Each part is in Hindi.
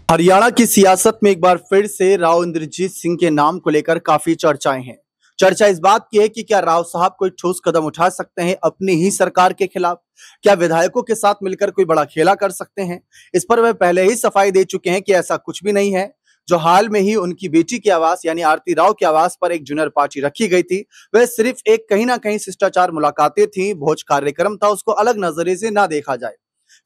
हरियाणा की सियासत में एक बार फिर से राव इंद्रजीत सिंह के नाम को लेकर काफी चर्चाएं हैं। चर्चा इस बात की है कि क्या राव साहब कोई ठोस कदम उठा सकते हैं अपनी ही सरकार के खिलाफ। क्या विधायकों के साथ मिलकर कोई बड़ा खेला कर सकते हैं। इस पर वह पहले ही सफाई दे चुके हैं कि ऐसा कुछ भी नहीं है। जो हाल में ही उनकी बेटी के आवास यानी आरती राव के आवास पर एक जूनियर पार्टी रखी गई थी, वह सिर्फ एक कहीं ना कहीं शिष्टाचार मुलाकातें थी, भोज कार्यक्रम था, उसको अलग नजरिए से ना देखा जाए।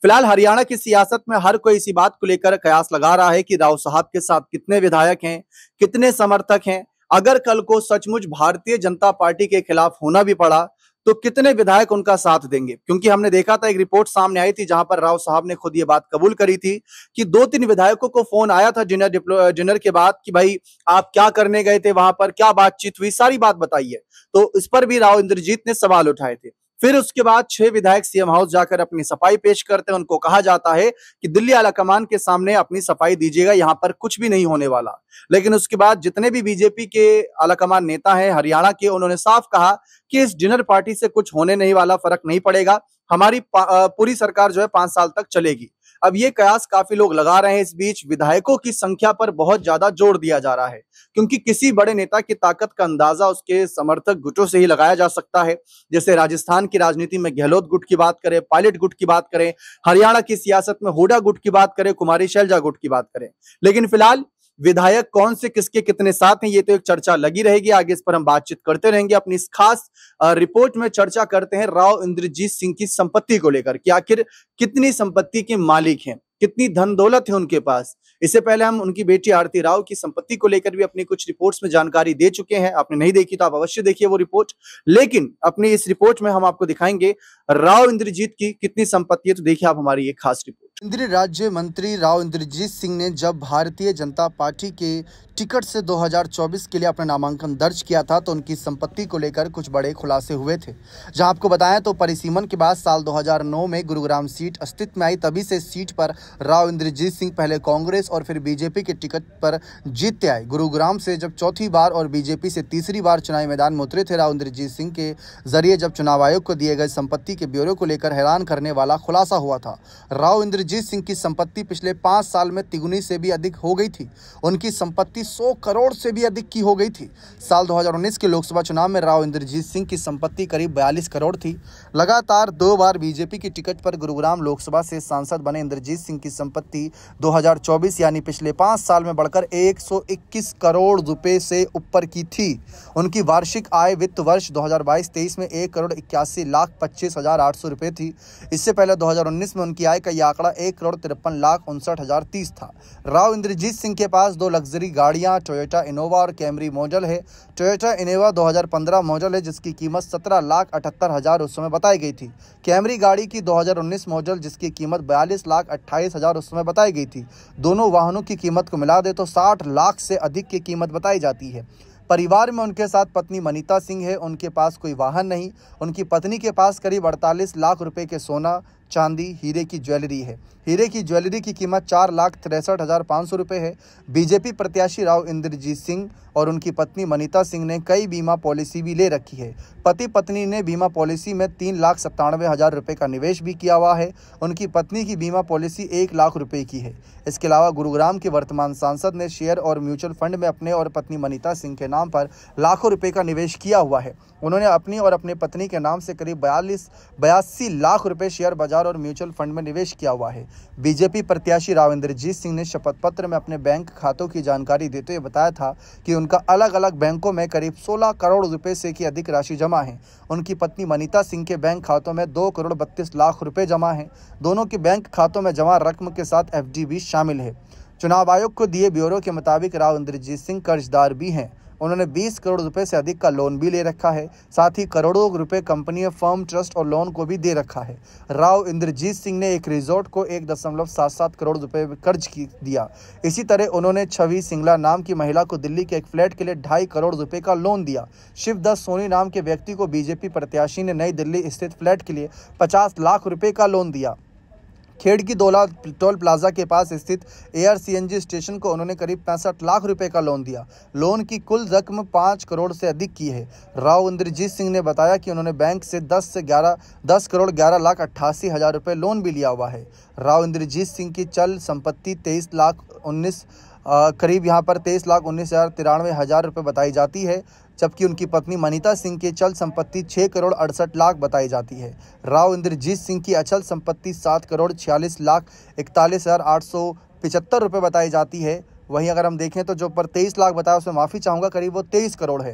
फिलहाल हरियाणा की सियासत में हर कोई इसी बात को लेकर कयास लगा रहा है कि राव साहब के साथ कितने विधायक हैं, कितने समर्थक हैं। अगर कल को सचमुच भारतीय जनता पार्टी के खिलाफ होना भी पड़ा तो कितने विधायक उनका साथ देंगे। क्योंकि हमने देखा था, एक रिपोर्ट सामने आई थी जहां पर राव साहब ने खुद ये बात कबूल करी थी कि 2-3 विधायकों को फोन आया था डिनर के बाद कि भाई आप क्या करने गए थे वहां पर, क्या बातचीत हुई, सारी बात बताइए। तो इस पर भी राव इंद्रजीत ने सवाल उठाए थे। फिर उसके बाद 6 विधायक सीएम हाउस जाकर अपनी सफाई पेश करते हैं। उनको कहा जाता है कि दिल्ली आलाकमान के सामने अपनी सफाई दीजिएगा, यहां पर कुछ भी नहीं होने वाला। लेकिन उसके बाद जितने भी बीजेपी के आलाकमान नेता हैं हरियाणा के, उन्होंने साफ कहा कि इस डिनर पार्टी से कुछ होने नहीं वाला, फर्क नहीं पड़ेगा, हमारी पूरी सरकार जो है 5 साल तक चलेगी। अब ये कयास काफी लोग लगा रहे हैं। इस बीच विधायकों की संख्या पर बहुत ज्यादा जोर दिया जा रहा है, क्योंकि किसी बड़े नेता की ताकत का अंदाजा उसके समर्थक गुटों से ही लगाया जा सकता है। जैसे राजस्थान की राजनीति में गहलोत गुट की बात करें, पायलट गुट की बात करें, हरियाणा की सियासत में हुड्डा गुट की बात करें, कुमारी शैलजा गुट की बात करें। लेकिन फिलहाल विधायक कौन से किसके कितने साथ हैं, ये तो एक चर्चा लगी रहेगी। आगे इस पर हम बातचीत करते रहेंगे। अपनी इस खास रिपोर्ट में चर्चा करते हैं राव इंद्रजीत सिंह की संपत्ति को लेकर कि आखिर कितनी संपत्ति के मालिक हैं, कितनी धन दौलत है उनके पास। इससे पहले हम उनकी बेटी आरती राव की संपत्ति को लेकर भी अपनी कुछ रिपोर्ट्स में जानकारी दे चुके हैं। आपने नहीं देखी तो आप अवश्य देखिए वो रिपोर्ट। लेकिन अपनी इस रिपोर्ट में हम आपको दिखाएंगे राव इंद्रजीत की कितनी संपत्ति है। तो देखिए आप हमारी एक खास रिपोर्ट। केंद्रीय राज्य मंत्री राव इंद्रजीत सिंह ने जब भारतीय जनता पार्टी के टिकट से 2024 के लिए अपना नामांकन दर्ज किया था तो उनकी संपत्ति को लेकर कुछ बड़े खुलासे हुए थे। जहां आपको बताएं तो परिसीमन के बाद साल 2009 में गुरुग्राम सीट अस्तित्व में आई। तभी से सीट पर राव इंद्रजीत सिंह पहले कांग्रेस और फिर बीजेपी के टिकट पर जीतते आए। गुरुग्राम से जब चौथी बार और बीजेपी से तीसरी बार चुनावी मैदान में उतरे थे राव इंद्रजीत सिंह के जरिए जब चुनाव आयोग को दिए गए संपत्ति के ब्यौरे को लेकर हैरान करने वाला खुलासा हुआ था। राव इंद्रजीत सिंह की संपत्ति पिछले 5 साल में तिगुनी से भी अधिक हो गई थी। उनकी संपत्ति 100 करोड़ से भी अधिक की हो गई थी। साल 2019 के लोकसभा चुनाव में राव इंद्रजीत सिंह की संपत्ति करीब 42 करोड़ थी। लगातार 2 बार बीजेपी की टिकट पर गुरुग्राम लोकसभा से सांसद बने इंद्रजीत सिंह की संपत्ति 2024 यानी पिछले 5 साल में बढ़कर 121 करोड़ रुपए से ऊपर की थी। उनकी वार्षिक आय वित्त वर्ष 2022-23 में 1,81,25,800 रुपए थी। इससे पहले 2019 में उनकी आय का यह आंकड़ा 1,53,59,60,30 था। राव इंद्रजीत सिंह के पास 2 लग्जरी गाड़ियां टोयोटा इनोवा और कैमरी मॉडल है। टोयोटा इनोवा 2015 मॉडल है जिसकी कीमत 17,78,000 उस समय बताई गई थी। कैमरी गाड़ी की 2019 मॉडल जिसकी कीमत 42,28,000 उस समय बताई गई थी। दोनों वाहनों की कीमत को मिला दे तो 60 लाख से अधिक की कीमत बताई जाती है। परिवार में उनके साथ पत्नी मनीता सिंह है। उनके पास कोई वाहन नहीं। उनकी पत्नी के पास करीब 48 लाख रुपए के सोना, चांदी, हीरे की ज्वेलरी है। हीरे की ज्वेलरी की कीमत 4,63,500 रुपये है। बीजेपी प्रत्याशी राव इंद्रजीत सिंह और उनकी पत्नी मनीता सिंह ने कई बीमा पॉलिसी भी ले रखी है। पति पत्नी ने बीमा पॉलिसी में 3,97,000 रुपये का निवेश भी किया हुआ है। उनकी पत्नी की बीमा पॉलिसी 1 लाख रुपये की है। इसके अलावा गुरुग्राम के वर्तमान सांसद ने शेयर और म्यूचुअल फंड में अपने और पत्नी मनीता सिंह के नाम पर लाखों रुपये का निवेश किया हुआ है। उन्होंने अपनी और अपने पत्नी के नाम से करीब 82 लाख रुपए शेयर बाजार और म्यूचुअल फंड में निवेश किया हुआ है। बीजेपी प्रत्याशी राव इंद्रजीत सिंह ने शपथ पत्र में अपने बैंक खातों की जानकारी देते हुए बताया था कि उनका अलग अलग बैंकों में करीब 16 करोड़ रुपए से की अधिक राशि जमा है। उनकी पत्नी मनीता सिंह के बैंक खातों में 2 करोड़ 32 लाख रुपए जमा है। दोनों के बैंक खातों में जमा रकम के साथ एफडी भी शामिल है। चुनाव आयोग को दिए ब्यौरे के मुताबिक राव इंद्रजीत सिंह कर्जदार भी हैं। उन्होंने 20 करोड़ रुपए से अधिक का लोन भी ले रखा है। साथ ही करोड़ों रुपए कंपनी, फर्म, ट्रस्ट और लोन को भी दे रखा है। राव इंद्रजीत सिंह ने एक रिजॉर्ट को 1.77 करोड़ रुपए कर्ज दिया। इसी तरह उन्होंने छवि सिंगला नाम की महिला को दिल्ली के एक फ्लैट के लिए 2.5 करोड़ रुपए का लोन दिया। शिवदत्त सोनी नाम के व्यक्ति को बीजेपी प्रत्याशी ने नई दिल्ली स्थित फ्लैट के लिए 50 लाख रुपए का लोन दिया। खेड़ की दोला टोल प्लाजा के पास स्थित एयर सीएनजी स्टेशन को उन्होंने करीब 65 लाख रुपए का लोन दिया। लोन की कुल रकम 5 करोड़ से अधिक की है। राव इंद्रजीत सिंह ने बताया कि उन्होंने बैंक से 10 करोड़ 11 लाख 88 हजार रुपए लोन भी लिया हुआ है। राव इंद्रजीत सिंह की चल संपत्ति 23 लाख 19 करीब यहाँ पर 23,19,93 रुपये बताई जाती है, जबकि उनकी पत्नी मनीता सिंह की चल संपत्ति 6 करोड़ 68 लाख बताई जाती है। राव इंद्रजीत सिंह की अचल संपत्ति 7 करोड़ 46 लाख 41,875 रुपये बताई जाती है। वहीं अगर हम देखें तो जो पर 23 लाख बताया उसमें माफ़ी चाहूँगा, करीब वो 23 करोड़ है।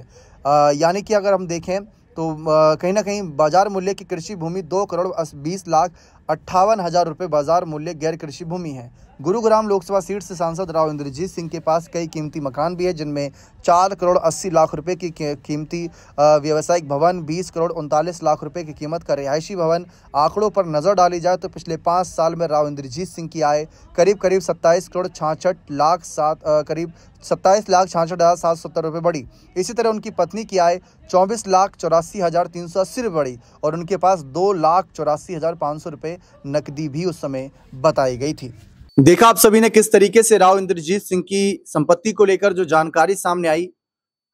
यानी कि अगर हम देखें तो कहीं ना कहीं बाजार मूल्य की कृषि भूमि 2 करोड़ 20 लाख 58 हजार रुपये बाजार मूल्य गैर कृषि भूमि है। गुरुग्राम लोकसभा सीट से सांसद राव इंद्रजीत सिंह के पास कई कीमती मकान भी है, जिनमें 4 करोड़ 80 लाख रुपए की कीमती व्यावसायिक भवन, 20 करोड़ 39 लाख रुपए की कीमत का रिहायशी भवन। आंकड़ों पर नजर डाली जाए तो पिछले 5 साल में राव इंद्रजीत सिंह की आय करीब 27 करोड़ 67 लाख 66,770 रुपये बढ़ी। इसी तरह उनकी पत्नी की आय 24 लाख 84,380 रुपये बढ़ी और उनके पास 2,84,500 रुपये नकदी भी उस समय बताई गई थी। देखा आप सभी ने किस तरीके से राव इंद्रजीत सिंह की संपत्ति को लेकर जो जानकारी सामने आई।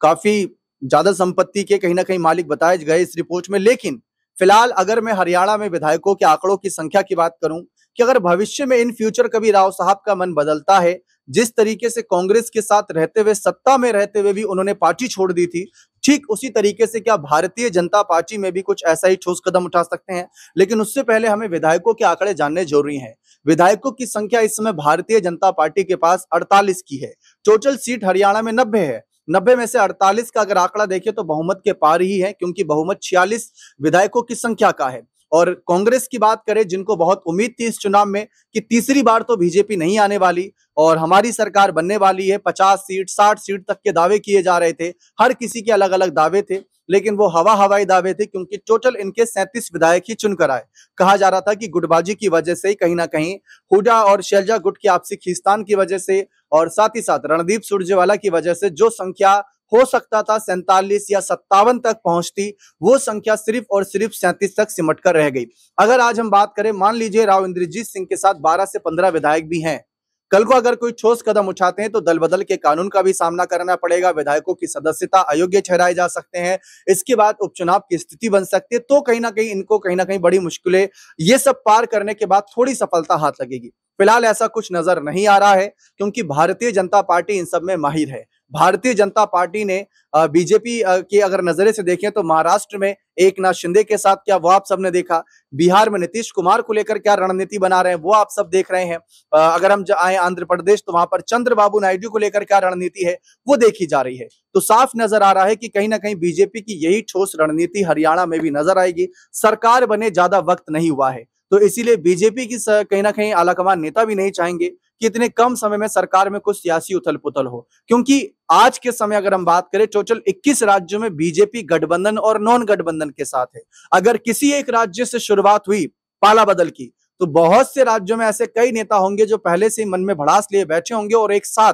काफी ज्यादा संपत्ति के कहीं ना कहीं मालिक बताए गए इस रिपोर्ट में। लेकिन फिलहाल अगर मैं हरियाणा में विधायकों के आंकड़ों की संख्या की बात करूं कि अगर भविष्य में इन फ्यूचर कभी राव साहब का मन बदलता है, जिस तरीके से कांग्रेस के साथ रहते हुए, सत्ता में रहते हुए भी उन्होंने पार्टी छोड़ दी थी, ठीक उसी तरीके से क्या भारतीय जनता पार्टी में भी कुछ ऐसा ही ठोस कदम उठा सकते हैं। लेकिन उससे पहले हमें विधायकों के आंकड़े जानने जरूरी हैं। विधायकों की संख्या इस समय भारतीय जनता पार्टी के पास 48 की है। टोटल सीट हरियाणा में 90 है। 90 में से 48 का अगर आंकड़ा देखें तो बहुमत के पार ही है, क्योंकि बहुमत 46 विधायकों की संख्या का है। और कांग्रेस की बात करें, जिनको बहुत उम्मीद थी इस चुनाव में कि तीसरी बार तो बीजेपी नहीं आने वाली और हमारी सरकार बनने वाली है, 50 सीट 60 सीट तक के दावे किए जा रहे थे। हर किसी के अलग अलग दावे थे, लेकिन वो हवाई दावे थे, क्योंकि टोटल इनके 37 विधायक ही चुनकर आए। कहा जा रहा था कि गुटबाजी की वजह से कहीं ना कहीं हुडा और शैलजा गुट की आपसी खींचतान की वजह से और साथ ही साथ रणदीप सुरजेवाला की वजह से जो संख्या हो सकता था 47 या 57 तक पहुंचती, वो संख्या सिर्फ और सिर्फ 37 तक सिमट कर रह गई। अगर आज हम बात करें, मान लीजिए राव इंद्रजीत सिंह के साथ 12 से 15 विधायक भी हैं, कल को अगर कोई ठोस कदम उठाते हैं तो दल बदल के कानून का भी सामना करना पड़ेगा, विधायकों की सदस्यता अयोग्य ठहराए जा सकते हैं, इसके बाद उपचुनाव की स्थिति बन सकती है। तो कहीं ना कहीं इनको कहीं ना कहीं बड़ी मुश्किलें, ये सब पार करने के बाद थोड़ी सफलता हाथ लगेगी। फिलहाल ऐसा कुछ नजर नहीं आ रहा है, क्योंकि भारतीय जनता पार्टी इन सब में माहिर है। भारतीय जनता पार्टी ने बीजेपी के अगर नजरे से देखें तो महाराष्ट्र में एकनाथ शिंदे के साथ क्या, वो आप सबने देखा। बिहार में नीतीश कुमार को लेकर क्या रणनीति बना रहे हैं, वो आप सब देख रहे हैं। अगर हम आए आंध्र प्रदेश तो वहां पर चंद्रबाबू नायडू को लेकर क्या रणनीति है, वो देखी जा रही है। तो साफ नजर आ रहा है कि कहीं ना कहीं बीजेपी की यही ठोस रणनीति हरियाणा में भी नजर आएगी। सरकार बने ज्यादा वक्त नहीं हुआ है, तो इसीलिए बीजेपी की कहीं ना कहीं आलाकमान नेता भी नहीं चाहेंगे कि इतने कम समय में सरकार में कुछ सियासी उथल पुथल हो, क्योंकि आज के समय अगर हम बात करें, टोटल 21 राज्यों में बीजेपी गठबंधन और नॉन गठबंधन के साथ है। अगर किसी एक राज्य से शुरुआत हुई पाला बदल की, तो बहुत से राज्यों में ऐसे कई नेता होंगे जो पहले से मन में भड़ास लिए बैठे होंगे और एक साथ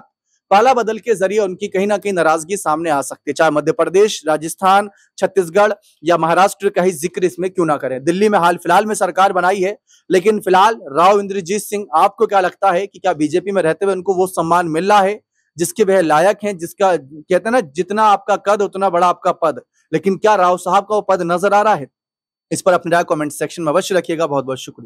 पाला बदल के जरिए उनकी कहीं ना कहीं नाराजगी सामने आ सकती है। चाहे मध्य प्रदेश, राजस्थान, छत्तीसगढ़ या महाराष्ट्र का ही जिक्र इसमें क्यों ना करें। दिल्ली में हाल फिलहाल में सरकार बनाई है, लेकिन फिलहाल राव इंद्रजीत सिंह, आपको क्या लगता है कि क्या बीजेपी में रहते हुए उनको वो सम्मान मिल रहा है जिसके वह लायक हैं, जिसका कहते हैं ना, जितना आपका कद उतना बड़ा आपका पद। लेकिन क्या राव साहब का वो पद नजर आ रहा है? इस पर अपनी राय कमेंट सेक्शन में अवश्य रखिएगा। बहुत बहुत शुक्रिया।